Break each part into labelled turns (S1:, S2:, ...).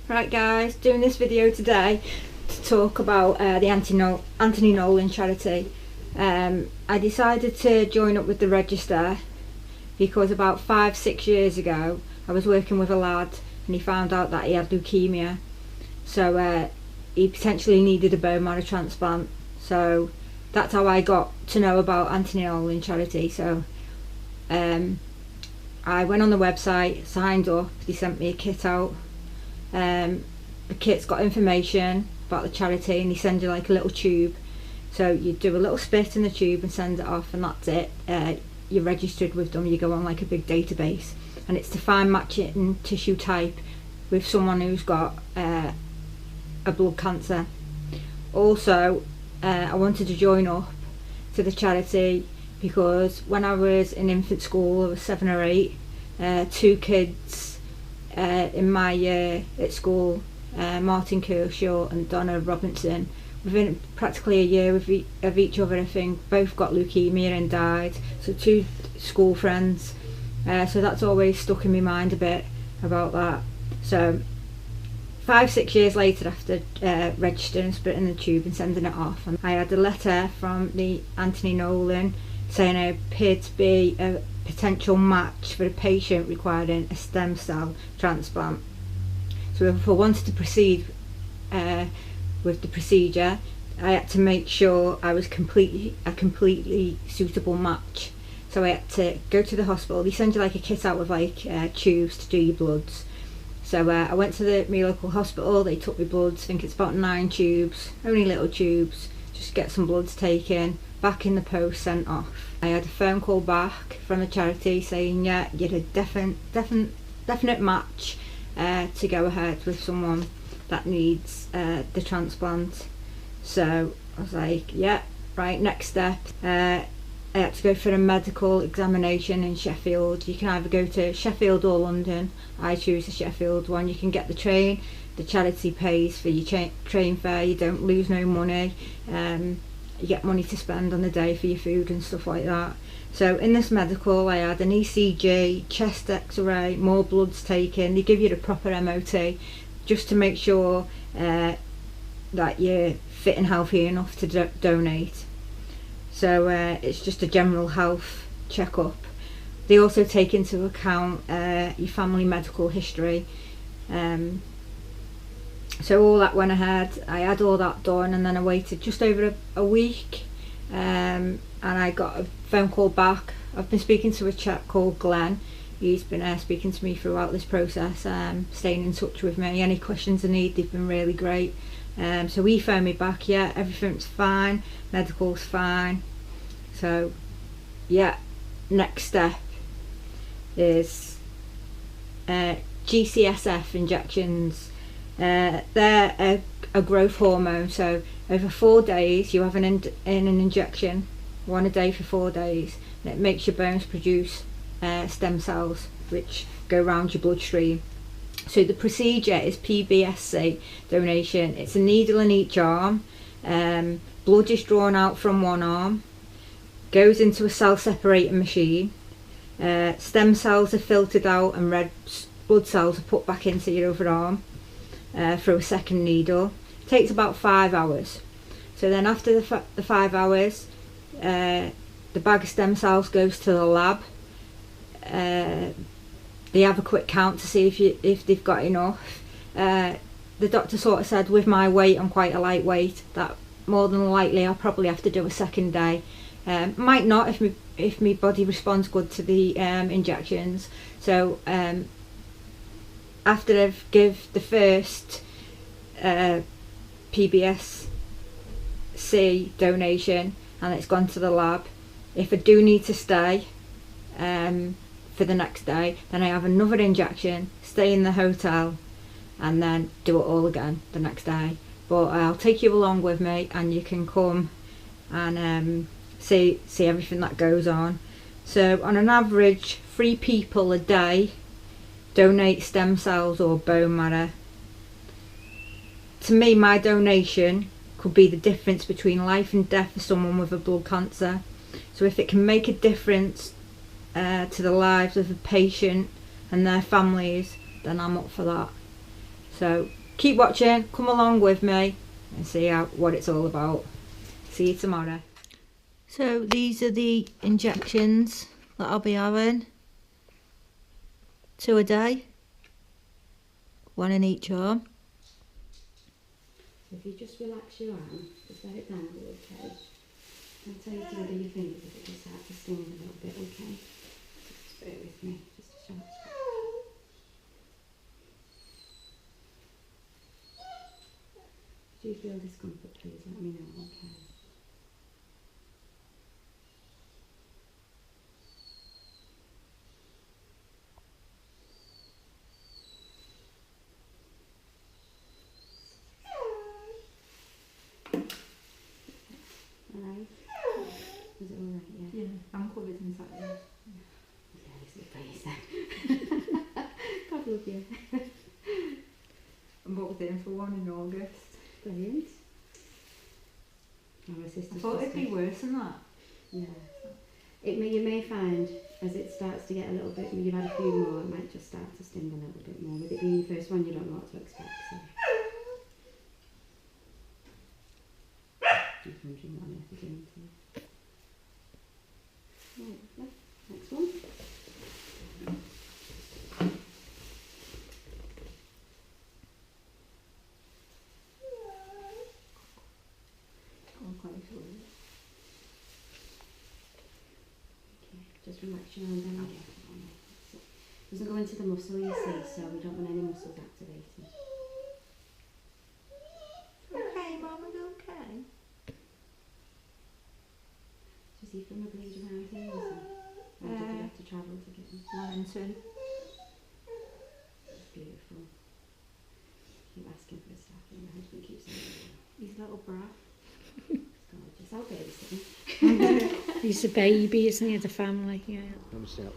S1: Right guys, doing this video today to talk about the Anthony Nolan charity. I decided to join up with the register because about 5-6 years ago I was working with a lad and he found out that he had leukemia, so he potentially needed a bone marrow transplant. So that's how I got to know about Anthony Nolan charity. So I went on the website, signed up, they sent me a kit out. The kit's got information about the charity and they send you like a little tube, so you do a little spit in the tube and send it off, and that's it. You're registered with them, you go on like a big database, and it's to find matching tissue type with someone who's got a blood cancer. Also, I wanted to join up to the charity because when I was in infant school, I was 7 or 8, 2 kids in my year at school, Martin Kershaw and Donna Robinson, within practically a year of each other, I think, both got leukemia and died. So 2 school friends, so that's always stuck in my mind a bit about that. So 5-6 years later, after registering, spitting the tube and sending it off, and I had a letter from the Anthony Nolan saying I appeared to be a potential match for a patient requiring a stem cell transplant. So if I wanted to proceed with the procedure, I had to make sure I was a completely suitable match. So I had to go to the hospital. They send you like a kit out with like tubes to do your bloods. So I went to my local hospital, they took my bloods, I think it's about 9 tubes, only little tubes, just get some bloods taken, back in the post, sent off. I had a phone call back from the charity saying, yeah, you're a definite match to go ahead with someone that needs the transplant. So I was like, yeah, right, next step. I had to go for a medical examination in Sheffield. You can either go to Sheffield or London. I choose the Sheffield one. You can get the train. The charity pays for your train fare. You don't lose no money. You get money to spend on the day for your food and stuff like that. So in this medical, I had an ECG, chest x-ray, more bloods taken. They give you the proper MOT just to make sure that you're fit and healthy enough to donate. So it's just a general health checkup. They also take into account your family medical history. So all that went ahead. I had all that done, and then I waited just over a week, and I got a phone call back. I've been speaking to a chap called Glenn. He's been speaking to me throughout this process, staying in touch with me. Any questions I need, they've been really great. So he phoned me back, yeah, everything's fine, medical's fine. So yeah, next step is GCSF injections. They're a growth hormone, so over 4 days you have an injection, 1 a day for 4 days, and it makes your bones produce stem cells which go around your bloodstream. So the procedure is PBSC donation. It's a needle in each arm. Blood is drawn out from one arm, goes into a cell separating machine. Stem cells are filtered out and red blood cells are put back into your other arm through a second needle. It takes about 5 hours. So then after the 5 hours, the bag of stem cells goes to the lab. They have a quick count to see if they've got enough. The doctor sort of said, with my weight, I'm quite a lightweight, that more than likely I'll probably have to do a second day. Might not if my body responds good to the injections. So after I've give the first PBSC donation and it's gone to the lab, if I do need to stay for the next day, then I have another injection, stay in the hotel, and then do it all again the next day. But I'll take you along with me, and you can come and see everything that goes on. So on an average, 3 people a day donate stem cells or bone marrow. To me, my donation could be the difference between life and death for someone with a blood cancer. So if it can make a difference to the lives of the patient and their families, then I'm up for that. So keep watching, come along with me and see what it's all about. See you tomorrow. So these are the injections that I'll be having. 2 a day, 1 in each arm.
S2: So if you just relax your arm, just let it down a little, okay? I'll tell you to wiggle your fingers if it can start to sting a little bit, okay? Just bear with me, just a short spot. If you feel discomfort, please let me know, okay? Alright? Is it alright, yeah?
S1: Yeah, I'm covered inside.
S2: Yeah, this is praise then. God love you.
S1: I'm booked in for 1 in August.
S2: Brilliant.
S1: I thought it'd be worse than that.
S2: Yeah. You may find as it starts to get a little bit, you've had a few more, it might just start to sting a little bit more. With it being the first one, you don't know what to expect. So. Just wondering what on earth you're doing to you. Right, lovely. Next one. Just relax your arm down again. It doesn't go into the muscle, you see, so we don't want any muscles activated.
S1: Okay, Mum, are you okay?
S2: Does he from a bleed around here, is he? Or did you have to travel to get him?
S1: 1 and 2.
S2: That's beautiful. Keep asking for a staff and my husband keeps saying
S1: He's a little brat.
S2: gorgeous. I'll babysit him.
S3: He's a baby, isn't he, of the family? Yeah.
S4: On the couch.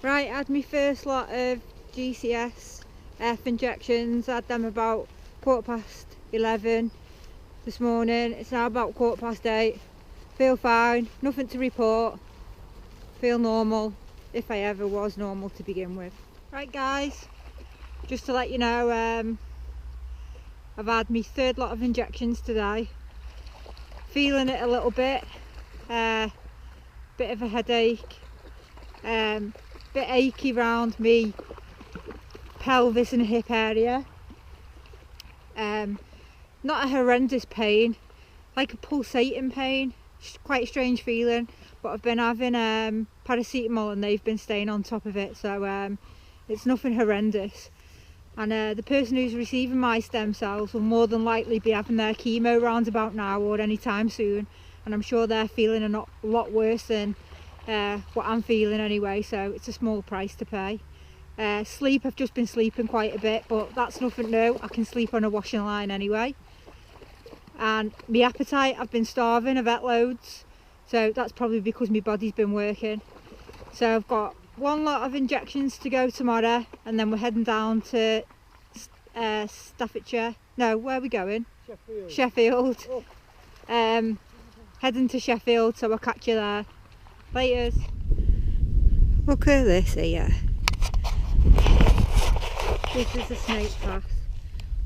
S1: Right, I had my first lot of GCS F injections. I had them about 11:15 this morning. It's now about 8:15. Feel fine, nothing to report. Feel normal, if I ever was normal to begin with. Right guys, just to let you know, I've had my 3rd lot of injections today. Feeling it a little bit, bit of a headache, bit achy round me pelvis and hip area. Not a horrendous pain, like a pulsating pain, quite a strange feeling, but I've been having paracetamol and they've been staying on top of it, so it's nothing horrendous. And the person who's receiving my stem cells will more than likely be having their chemo round about now or any time soon, and I'm sure they're feeling a lot worse than what I'm feeling anyway, so it's a small price to pay. Sleep, I've just been sleeping quite a bit, but that's nothing new. I can sleep on a washing line anyway. And my appetite, I've been starving, I've ate loads, so that's probably because my body's been working. So I've got 1 lot of injections to go tomorrow, and then we're heading down to Staffordshire. No, where are we going?
S4: Sheffield.
S1: Sheffield.
S4: Oh.
S1: Heading to Sheffield, so I'll catch you there. Laters. Look at this here. This is the snake pass.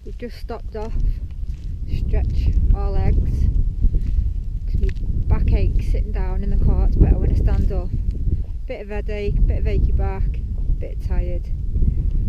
S1: We've just stopped off, stretch our legs, because my back aches sitting down in the car. It's better when I stand up. Bit of headache, bit of achy back, bit tired.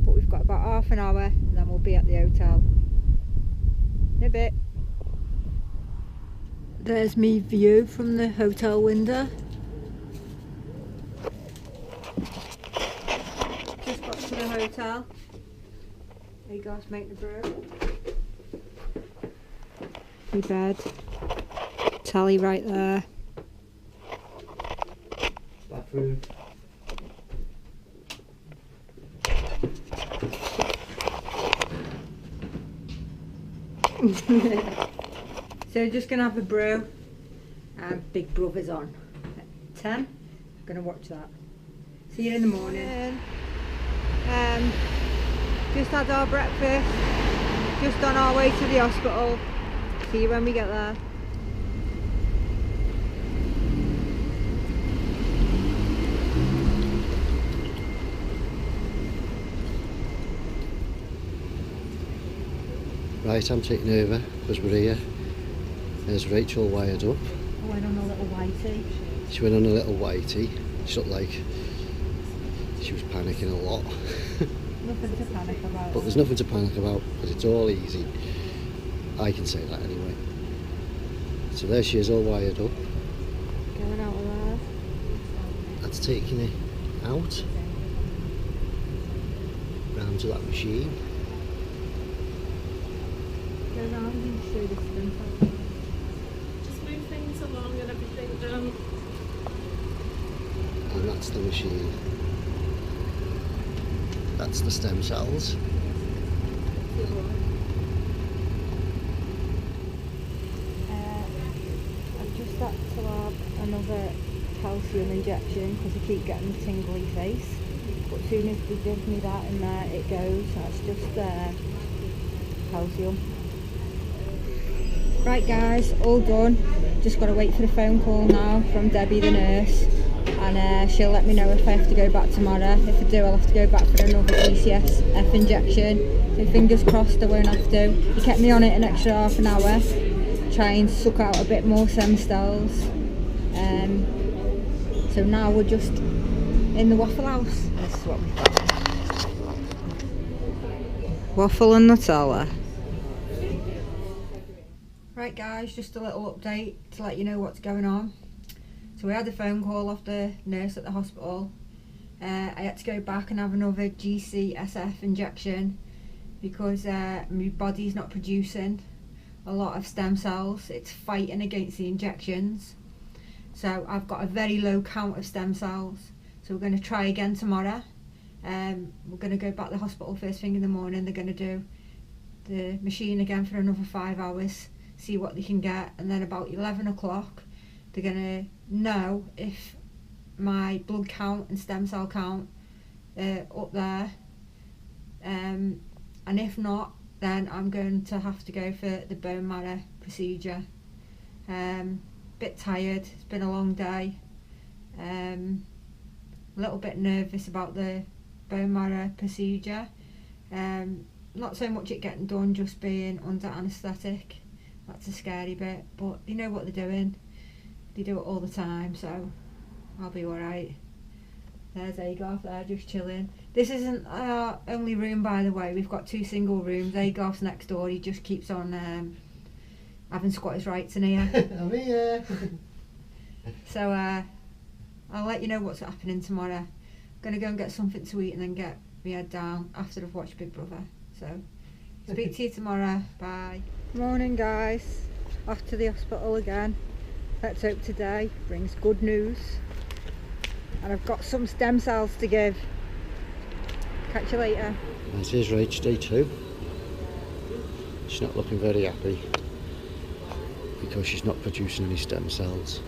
S1: But we've got about half an hour and then we'll be at the hotel. In a bit. There's me view from the hotel window. Just got to the hotel. There you go, let's make the brew. My bed. Tally right there.
S4: Bathroom.
S1: So just gonna have a brew. Big Brother's on at 10. I'm gonna watch that. See you in the morning. Just had our breakfast. Just on our way to the hospital. See you when we get there.
S4: Right, I'm taking over because we're here. There's Rachel wired up.
S1: I went on a little whitey.
S4: She went on a little whitey. She looked like she was panicking a lot.
S1: Nothing to panic about.
S4: But there's nothing to panic about because it's all easy. I can say that anyway. So there she is, all wired up.
S1: Going out of there.
S4: That's taking it out. Round to that machine.
S1: Go round and show the stem cells.
S3: Just move things along and everything.
S4: And that's the machine. That's the stem cells.
S1: I've just had to have another calcium injection because I keep getting the tingly face. But as soon as they give me that in there, it goes. That's just calcium. Right guys, all done. Just got to wait for the phone call now from Debbie the nurse, and she'll let me know if I have to go back tomorrow. If I do, I'll have to go back for another GCSF injection. So fingers crossed I won't have to. He kept me on it an extra half an hour, try and suck out a bit more stem cells. So now we're just in the Waffle House. This is what we've got. Waffle and Nutella. Right guys, just a little update to let you know what's going on. So we had a phone call off the nurse at the hospital. I had to go back and have another GCSF injection because my body's not producing a lot of stem cells. It's fighting against the injections. So I've got a very low count of stem cells. So we're going to try again tomorrow. We're going to go back to the hospital first thing in the morning. They're going to do the machine again for another 5 hours. See what they can get, and then about 11 o'clock they're going to know if my blood count and stem cell count are up there, and if not, then I'm going to have to go for the bone marrow procedure. Bit tired, it's been a long day, a little bit nervous about the bone marrow procedure, not so much it getting done, just being under anaesthetic. That's a scary bit, but they know what they're doing. They do it all the time, so I'll be alright. There's Agolf there, just chilling. This isn't our only room, by the way. We've got 2 single rooms. Agolf's next door. He just keeps on having squatters' rights in here.
S4: I'm here.
S1: So I'll let you know what's happening tomorrow. I'm going to go and get something to eat and then get my head down after I've watched Big Brother. So speak to you tomorrow. Bye. Morning guys, off to the hospital again. Let's hope today brings good news. And I've got some stem cells to give. Catch you later.
S4: This is Rach, day 2. She's not looking very happy because she's not producing any stem cells.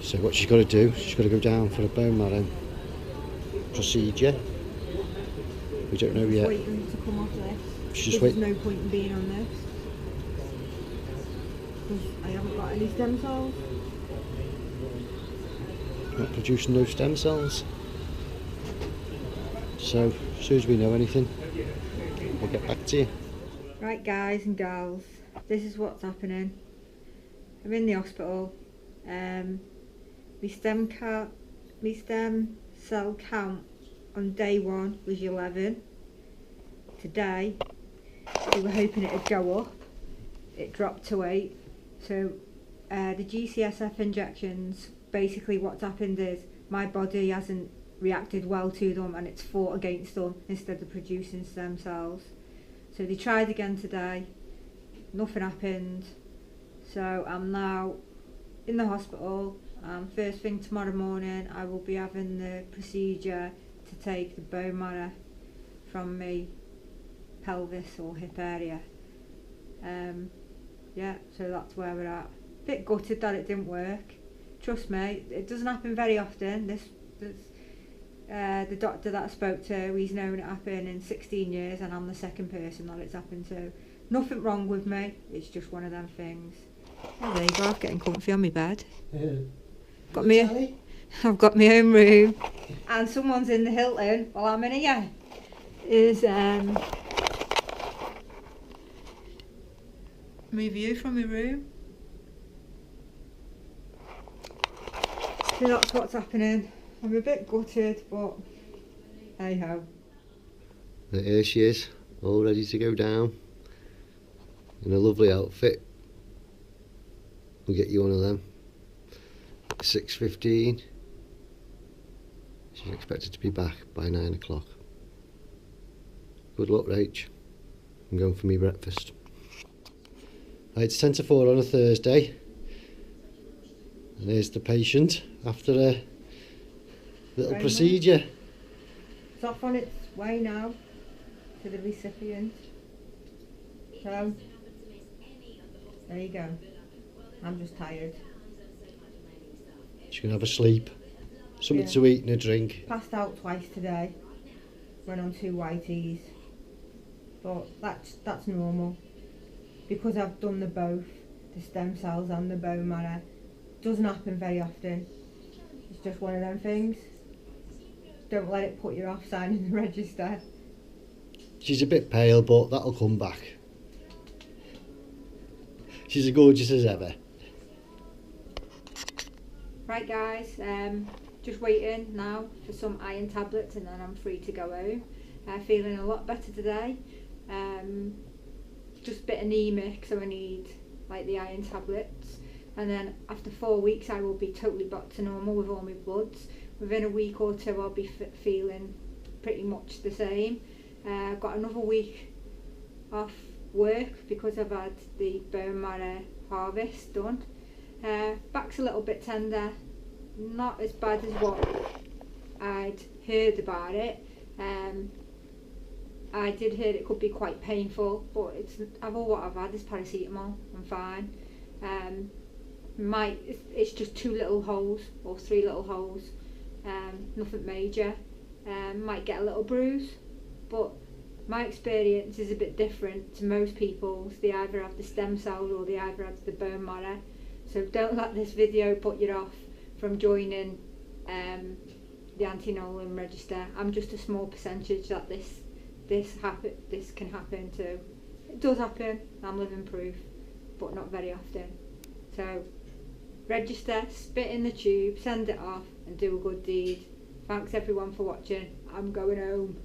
S4: So what she's got to do, she's got to go down for a bone marrow procedure. We don't know yet.
S1: Waiting to come off this.
S4: She's
S1: There's no point in being on this because I haven't got any stem cells.
S4: Not producing no stem cells. So as soon as we know anything, we'll get back to you.
S1: Right guys and gals, this is what's happening. I'm in the hospital. My stem cell count on day 1 was 11. Today we were hoping it would go up. It dropped to 8. So the GCSF injections, basically what's happened is my body hasn't reacted well to them and it's fought against them instead of producing stem cells. So they tried again today, nothing happened. So I'm now in the hospital. First thing tomorrow morning I will be having the procedure to take the bone marrow from me pelvis or hip area. Yeah, so that's where we're at. Bit gutted that it didn't work. Trust me, it doesn't happen very often. The doctor that I spoke to, he's known it happen in 16 years and I'm the second person that it's happened to. Nothing wrong with me, it's just one of them things. Oh, there you go, I'm getting comfy on my bed. I've got my own room and someone's in the Hilton while I'm in here. Is my view from my room. So that's what's happening. I'm a bit gutted, but hey ho.
S4: Here she is, all ready to go down in a lovely outfit. We'll get you one of them. 6:15. She's expected to be back by 9 o'clock. Good luck, Rach. I'm going for me breakfast. Right, it's 10 to 4 on a Thursday. And there's the patient after a little procedure.
S1: It's off on its way now to the recipient. So, there you go. I'm just tired.
S4: She can have a sleep, something to eat and a drink.
S1: Passed out twice today. Went on 2 whiteys. But that's normal. Because I've done both, the stem cells and the bone marrow. Doesn't happen very often. It's just one of them things. Don't let it put you off signing the register.
S4: She's a bit pale, but that'll come back. She's as gorgeous as ever.
S1: Right guys, just waiting now for some iron tablets and then I'm free to go home. Feeling a lot better today. Just a bit anemic, so I need like the iron tablets. And then after 4 weeks I will be totally back to normal with all my bloods. Within a week or two I'll be feeling pretty much the same. I've got another week off work because I've had the bone marrow harvest done. Back's a little bit tender, not as bad as what I'd heard about it. I did hear it could be quite painful, but all what I've had is paracetamol. I'm fine. It's just 2 little holes or 3 little holes, nothing major. Might get a little bruise, but my experience is a bit different to most people's. They either have the stem cells or they either have the bone marrow. So don't let this video put you off from joining the anti-Nolan register. I'm just a small percentage that this can happen to. It does happen, I'm living proof, but not very often. So register, spit in the tube, send it off and do a good deed. Thanks everyone for watching. I'm going home.